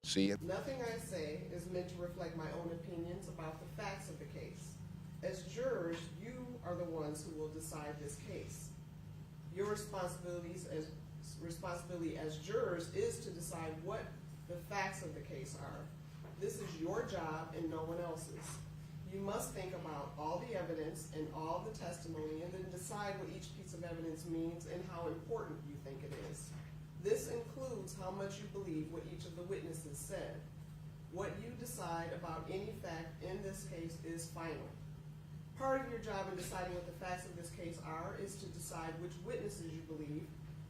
See it? Nothing I say is meant to reflect my own opinions about the facts of the case. As jurors, you are the ones who will decide this case. Your responsibility as jurors is to decide what the facts of the case are. This is your job and no one else's. You must think about all the evidence and all the testimony and then decide what each piece of evidence means and how important you think it is. This includes how much you believe what each of the witnesses said. What you decide about any fact in this case is final. Part of your job in deciding what the facts of this case are is to decide which witnesses you believe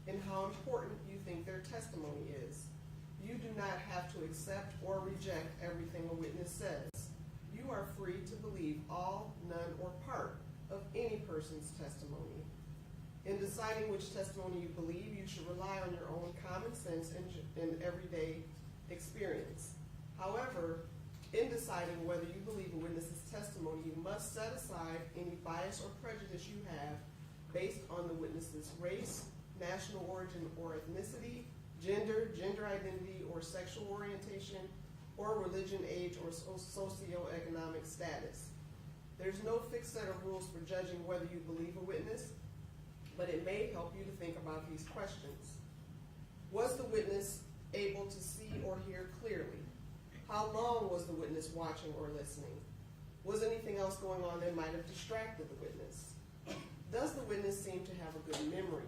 and how important you think their testimony is. You do not have to accept or reject everything a witness says. You are free to believe all, none, or part of any person's testimony. In deciding which testimony you believe, you should rely on your own common sense and everyday experience. However, in deciding whether you believe a witness's testimony, you must set aside any bias or prejudice you have based on the witness's race, national origin or ethnicity, gender, gender identity or sexual orientation, or religion, age, or socioeconomic status. There's no fixed set of rules for judging whether you believe a witness, but it may help you to think about these questions. Was the witness able to see or hear clearly? How long was the witness watching or listening? Was anything else going on that might have distracted the witness? Does the witness seem to have a good memory?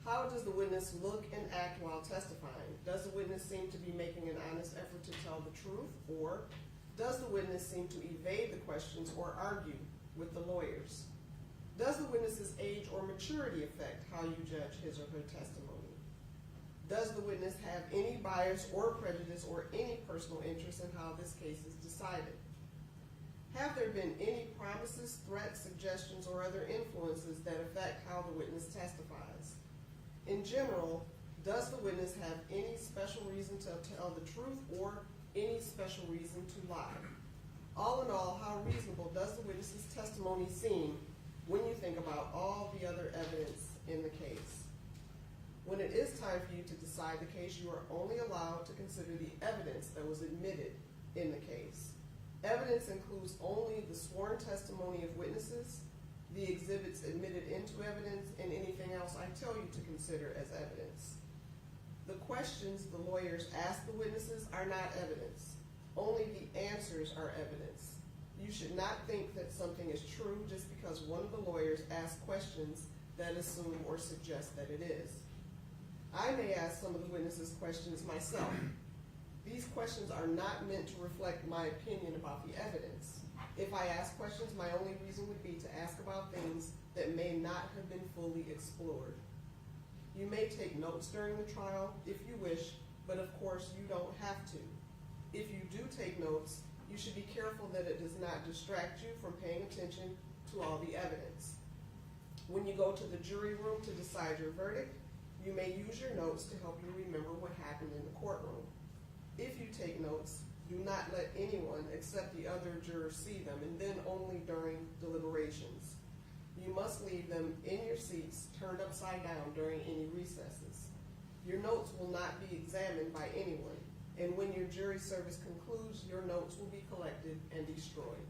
How does the witness look and act while testifying? Does the witness seem to be making an honest effort to tell the truth, or does the witness seem to evade the questions or argue with the lawyers? Does the witness's age or maturity affect how you judge his or her testimony? Does the witness have any bias or prejudice or any personal interest in how this case is decided? Have there been any promises, threats, suggestions, or other influences that affect how the witness testifies? In general, does the witness have any special reason to tell the truth or any special reason to lie? All in all, how reasonable does the witness's testimony seem when you think about all the other evidence in the case? When it is time for you to decide the case, you are only allowed to consider the evidence that was admitted in the case. Evidence includes only the sworn testimony of witnesses, the exhibits admitted into evidence, and anything else I tell you to consider as evidence. The questions the lawyers ask the witnesses are not evidence. Only the answers are evidence. You should not think that something is true just because one of the lawyers asks questions that assume or suggest that it is. I may ask some of the witnesses questions myself. These questions are not meant to reflect my opinion about the evidence. If I ask questions, my only reason would be to ask about things that may not have been fully explored. You may take notes during the trial if you wish, but of course you don't have to. If you do take notes, you should be careful that it does not distract you from paying attention to all the evidence. When you go to the jury room to decide your verdict, you may use your notes to help you remember what happened in the courtroom. If you take notes, do not let anyone except the other jurors see them, and then only during deliberations. You must leave them in your seats, turned upside down during any recesses. Your notes will not be examined by anyone, and when your jury service concludes, your notes will be collected and destroyed.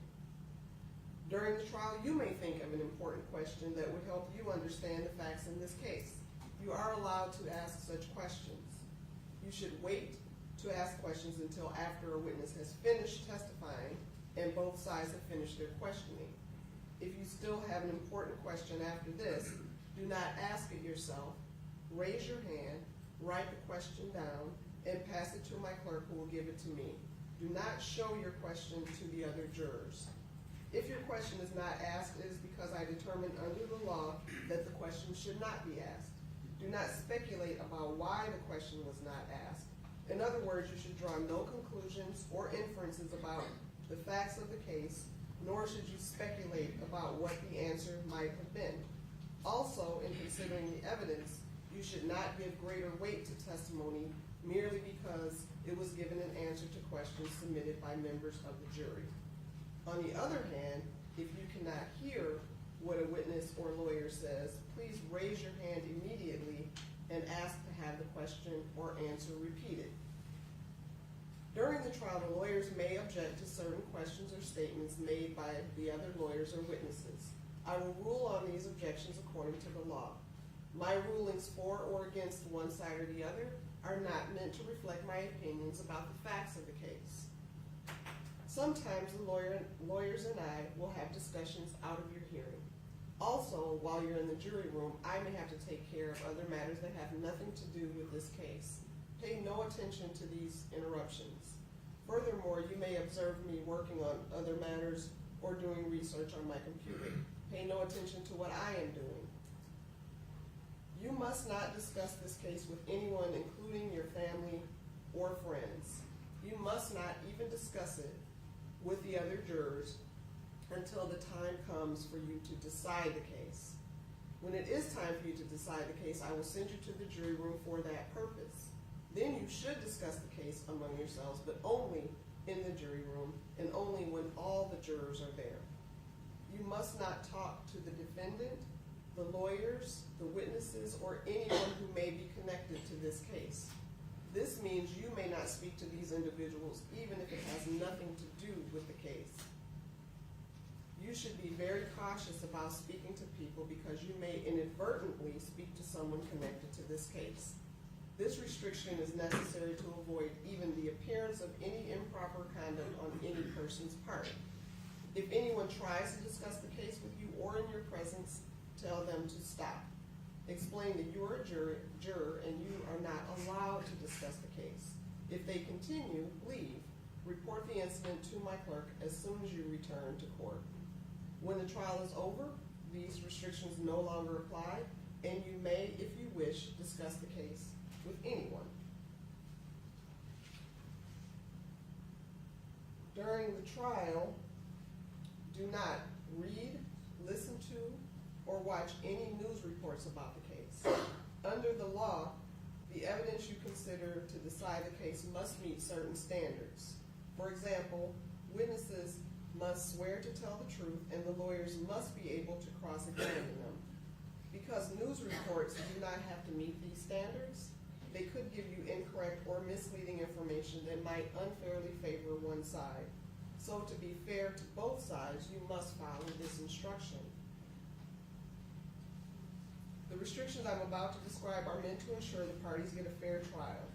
During the trial, you may think of an important question that would help you understand the facts in this case. You are allowed to ask such questions. You should wait to ask questions until after a witness has finished testifying and both sides have finished their questioning. If you still have an important question after this, do not ask it yourself. Raise your hand, write the question down, and pass it to my clerk who will give it to me. Do not show your question to the other jurors. If your question is not asked, it is because I determined under the law that the question should not be asked. Do not speculate about why the question was not asked. In other words, you should draw no conclusions or inferences about the facts of the case, nor should you speculate about what the answer might have been. Also, in considering the evidence, you should not give greater weight to testimony merely because it was given an answer to questions submitted by members of the jury. On the other hand, if you cannot hear what a witness or lawyer says, please raise your hand immediately and ask to have the question or answer repeated. the lawyers may object to certain questions or statements made by the other lawyers or witnesses. I will rule on these objections according to the law. My rulings for or against one side or the other are not meant to reflect my opinions about the facts of the case. Sometimes the lawyers and I will have discussions out of your hearing. Also, while you're in the jury room, I may have to take care of other matters that have nothing to do with this case. Pay no attention to these interruptions. Furthermore, you may observe me working on other matters or doing research on my computer. Pay no attention to what I am doing. You must not discuss this case with anyone, including your family or friends. You must not even discuss it with the other jurors until the time comes for you to decide the case. When it is time for you to decide the case, I will send you to the jury room for that purpose. Then you should discuss the case among yourselves, but only in the jury room and only when all the jurors are there. You must not talk to the defendant, the lawyers, the witnesses, or anyone who may be connected to this case. This means you may not speak to these individuals even if it has nothing to do with the case. You should be very cautious about speaking to people because you may inadvertently speak to someone connected to this case. This restriction is necessary to avoid even the appearance of any improper conduct on any person's part. If anyone tries to discuss the case with you or in your presence, tell them to stop. Explain that you are a juror and you are not allowed to discuss the case. If they continue, leave. Report the incident to my clerk as soon as you return to court. When the trial is over, these restrictions no longer apply, and you may, if you wish, discuss the case with anyone. During the trial, do not read, listen to, or watch any news reports about the case. Under the law, the evidence you consider to decide the case must meet certain standards. For example, witnesses must swear to tell the truth and the lawyers must be able to cross-examine them. Because news reports do not have to meet these standards, they could give you incorrect or misleading information that might unfairly favor one side. So to be fair to both sides, you must follow this instruction. The restrictions I'm about to describe are meant to ensure the parties get a fair trial.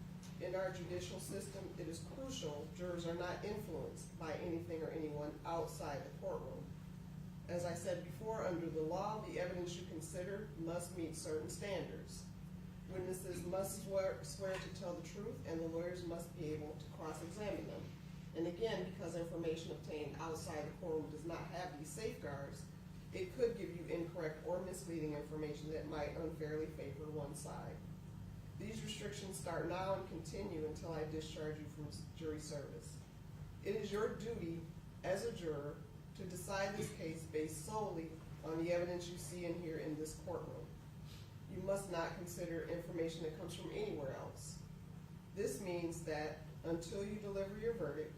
In our judicial system, it is crucial jurors are not influenced by anything or anyone outside the courtroom. As I said before, under the law, the evidence you consider must meet certain standards. Witnesses must swear to tell the truth, and the lawyers must be able to cross-examine them. And again, because information obtained outside the courtroom does not have these safeguards, it could give you incorrect or misleading information that might unfairly favor one side. These restrictions start now and continue until I discharge you from jury service. It is your duty as a juror to decide this case based solely on the evidence you see and hear in this courtroom. You must not consider information that comes from anywhere else. This means that until you deliver your verdict,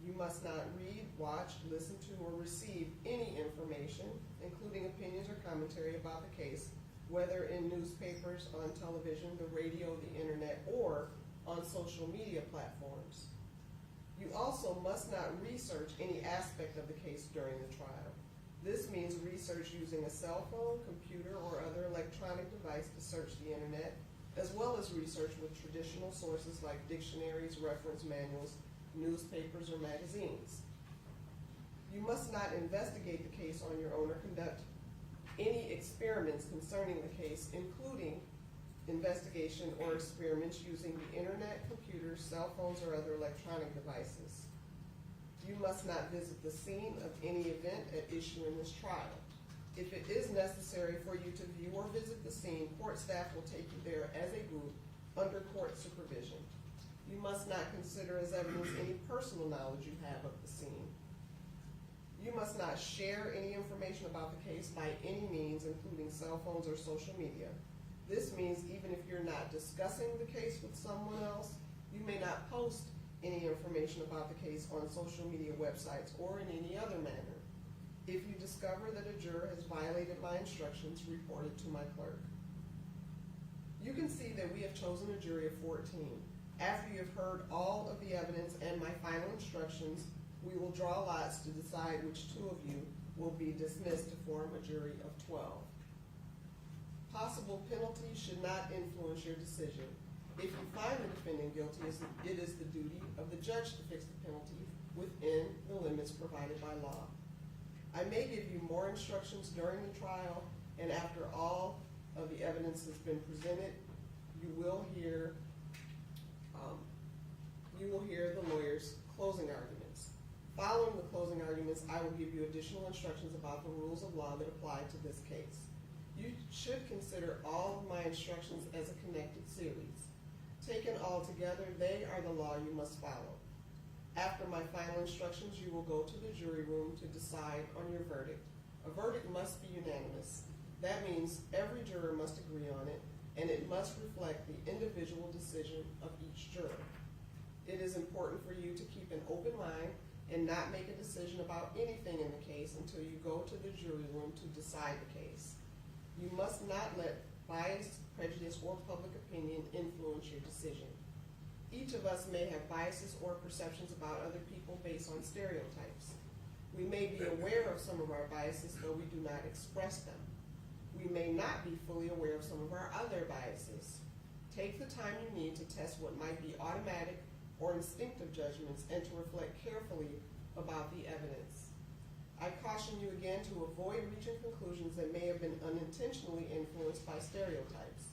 you must not read, watch, listen to, or receive any information, including opinions or commentary about the case, whether in newspapers, on television, the radio, the internet, or on social media platforms. You also must not research any aspect of the case during the trial. This means research using a cell phone, computer, or other electronic device to search the internet, as well as research with traditional sources like dictionaries, reference manuals, newspapers, or magazines. You must not investigate the case on your own or conduct any experiments concerning the case, including investigation or experiments using the internet, computers, cell phones, or other electronic devices. You must not visit the scene of any event at issue in this trial. If it is necessary for you to view or visit the scene, court staff will take you there as a group under court supervision. You must not consider as evidence any personal knowledge you have of the scene. You must not share any information about the case by any means, including cell phones or social media. This means even if you're not discussing the case with someone else, you may not post any information about the case on social media websites or in any other manner. If you discover that a juror has violated my instructions, report it to my clerk. You can see that we have chosen a jury of 14. After you have heard all of the evidence and my final instructions, we will draw lots to decide which two of you will be dismissed to form a jury of 12. Possible penalties should not influence your decision. If you find the defendant guilty, it is the duty of the judge to fix the penalty within the limits provided by law. I may give you more instructions during the trial, and after all of the evidence has been presented, you will hear the lawyer's closing arguments. Following the closing arguments, I will give you additional instructions about the rules of law that apply to this case. You should consider all of my instructions as a connected series. Taken all together, they are the law you must follow. After my final instructions, you will go to the jury room to decide on your verdict. A verdict must be unanimous. That means every juror must agree on it, and it must reflect the individual decision of each juror. It is important for you to keep an open mind and not make a decision about anything in the case until you go to the jury room to decide the case. You must not let bias, prejudice, or public opinion influence your decision. Each of us may have biases or perceptions about other people based on stereotypes. We may be aware of some of our biases, though we do not express them. We may not be fully aware of some of our other biases. Take the time you need to test what might be automatic or instinctive judgments and to reflect carefully about the evidence. I caution you again to avoid reaching conclusions that may have been unintentionally influenced by stereotypes.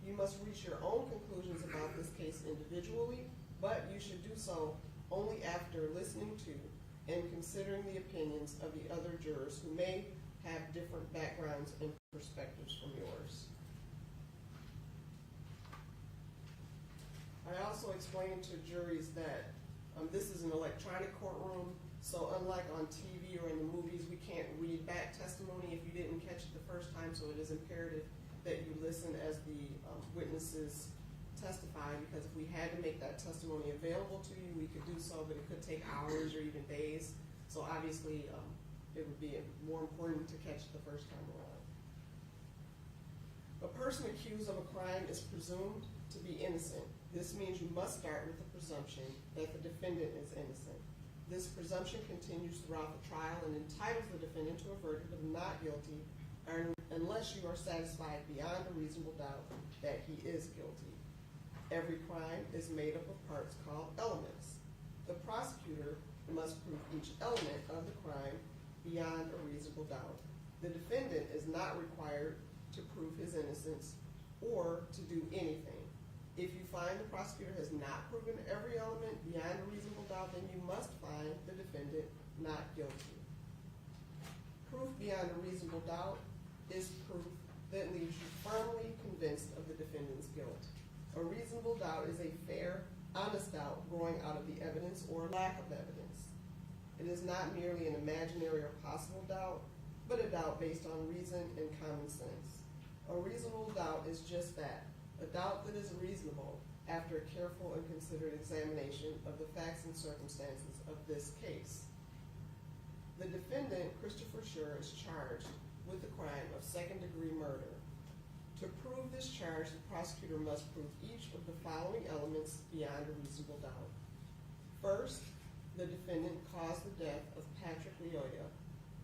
You must reach your own conclusions about this case individually, but you should do so only after listening to and considering the opinions of the other jurors who may have different backgrounds and perspectives from yours. I also explained to juries that this is an electronic courtroom, so unlike on TV or in the movies, we can't read back testimony if you didn't catch it the first time, so it is imperative that you listen as the witnesses testify, because if we had to make that testimony available to you, we could do so, but it could take hours or even days. So obviously, it would be more important to catch it the first time around. A person accused of a crime is presumed to be innocent. This means you must start with the presumption that the defendant is innocent. This presumption continues throughout the trial and entitles the defendant to a verdict of not guilty unless you are satisfied beyond a reasonable doubt that he is guilty. Every crime is made up of parts called elements. The prosecutor must prove each element of the crime beyond a reasonable doubt. The defendant is not required to prove his innocence or to do anything. If you find the prosecutor has not proven every element beyond a reasonable doubt, then you must find the defendant not guilty. Proof beyond a reasonable doubt is proof that leaves you firmly convinced of the defendant's guilt. A reasonable doubt is a fair, honest doubt growing out of the evidence or lack of evidence. It is not merely an imaginary or possible doubt, but a doubt based on reason and common sense. A reasonable doubt is just that, a doubt that is reasonable after a careful and considered examination of the facts and circumstances of this case. The defendant, Christopher Schurr, is charged with the crime of second-degree murder. To prove this charge, the prosecutor must prove each of the following elements beyond a reasonable doubt. First, the defendant caused the death of Patrick Leoya.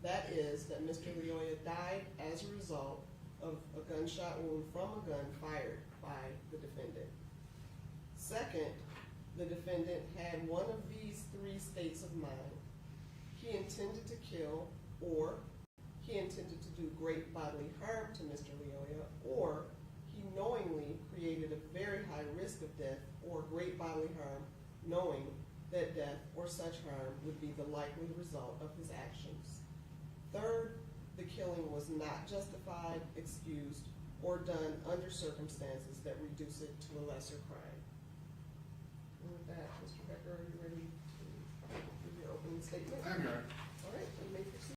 That is, that Mr. Leoya died as a result of a gunshot wound from a gun fired by the defendant. Second, the defendant had one of these three states of mind. He intended to kill, or he intended to do great bodily harm to Mr. Leoya, or he knowingly created a very high risk of death or great bodily harm, knowing that death or such harm would be the likely result of his actions. Third, the killing was not justified, excused, or done under circumstances that reduce it to a lesser crime. And with that, Mr. Becker, are you ready to give your opening statement? I'm ready. All right.